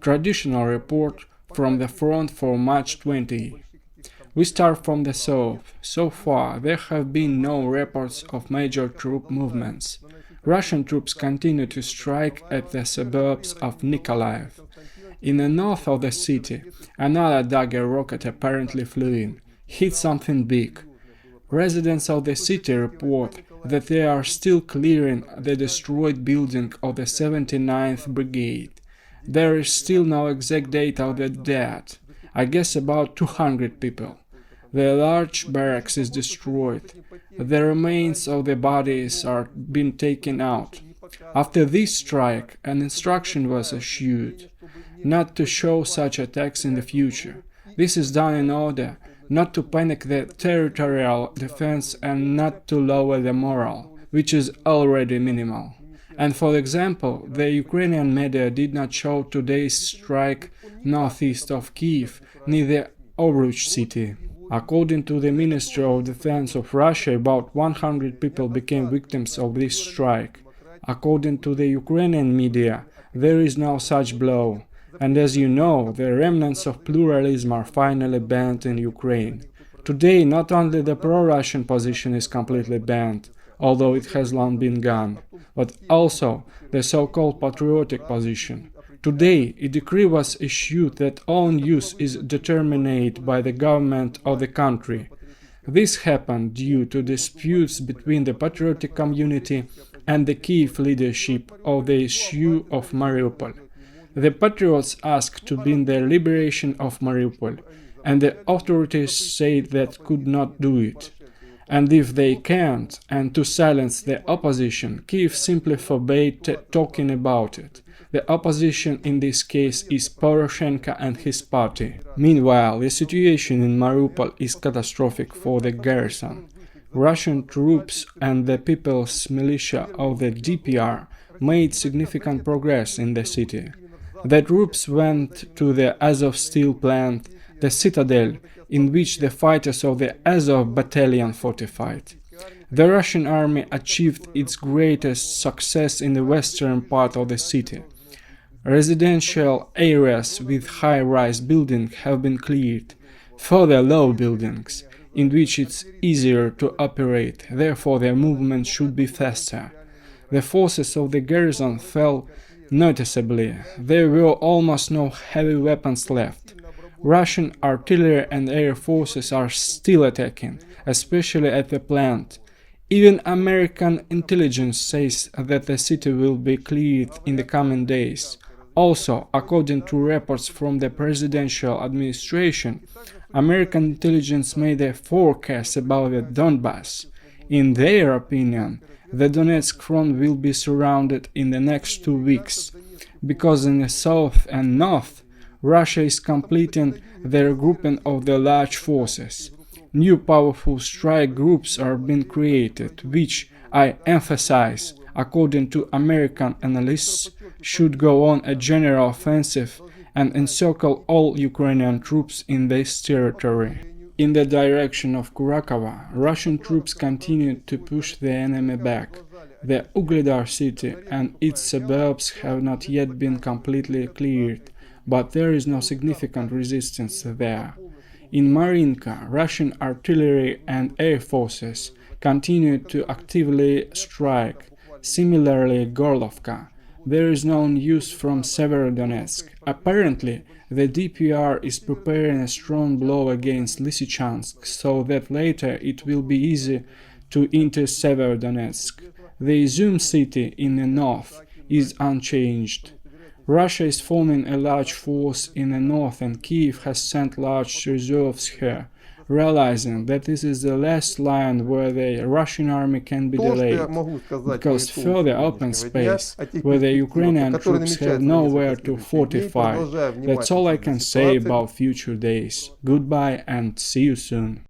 Traditional report from the front for March 20. We start from the south. So far, there have been no reports of major troop movements. Russian troops continue to strike at the suburbs of Nikolaev. In the north of the city, another Dagger rocket apparently flew in, hit something big. Residents of the city report that they are still clearing the destroyed building of the 79th Brigade. There is still no exact date of the dead. I guess about 200 people. The large barracks is destroyed. The remains of the bodies are being taken out. After this strike, an instruction was issued not to show such attacks in the future. This is done in order not to panic the territorial defense and not to lower the morale, which is already minimal. And for example, the Ukrainian media did not show today's strike northeast of Kiev, near the Ovruch city. According to the Ministry of Defense of Russia, about 100 people became victims of this strike. According to the Ukrainian media, there is no such blow. And as you know, the remnants of pluralism are finally banned in Ukraine. Today, not only the pro-Russian position is completely banned, although it has long been gone, but also the so-called patriotic position. Today, a decree was issued that all news is determined by the government of the country. This happened due to disputes between the patriotic community and the Kiev leadership of the issue of Mariupol. The patriots asked to be in the liberation of Mariupol, and the authorities said that could not do it. And if they can't, and to silence the opposition, Kiev simply forbade talking about it. The opposition in this case is Poroshenko and his party. Meanwhile, the situation in Mariupol is catastrophic for the garrison. Russian troops and the people's militia of the DPR made significant progress in the city. The troops went to the Azov steel plant, the citadel, in which the fighters of the Azov battalion fortified. The Russian army achieved its greatest success in the western part of the city. Residential areas with high-rise buildings have been cleared. Further low buildings, in which it's easier to operate, therefore their movement should be faster. The forces of the garrison fell noticeably. There were almost no heavy weapons left. Russian artillery and air forces are still attacking, especially at the plant. Even American intelligence says that the city will be cleared in the coming days. Also, according to reports from the presidential administration, American intelligence made a forecast about the Donbass. In their opinion, the Donetsk front will be surrounded in the next 2 weeks, because in the south and north, Russia is completing the regrouping of the large forces. New powerful strike groups are being created, which, I emphasize, according to American analysts, should go on a general offensive and encircle all Ukrainian troops in this territory. In the direction of Kurakovo, Russian troops continued to push the enemy back. The Ugledar city and its suburbs have not yet been completely cleared, but there is no significant resistance there. In Marinka, Russian artillery and air forces continued to actively strike. Similarly, Gorlovka. There is no news from Severodonetsk. Apparently, the DPR is preparing a strong blow against Lysychansk, so that later it will be easy to enter Severodonetsk. The Izum city in the north is unchanged. Russia is forming a large force in the north, and Kiev has sent large reserves here, realizing that this is the last line where the Russian army can be delayed, because further open space, where the Ukrainian troops have nowhere to fortify. That's all I can say about future days. Goodbye and see you soon.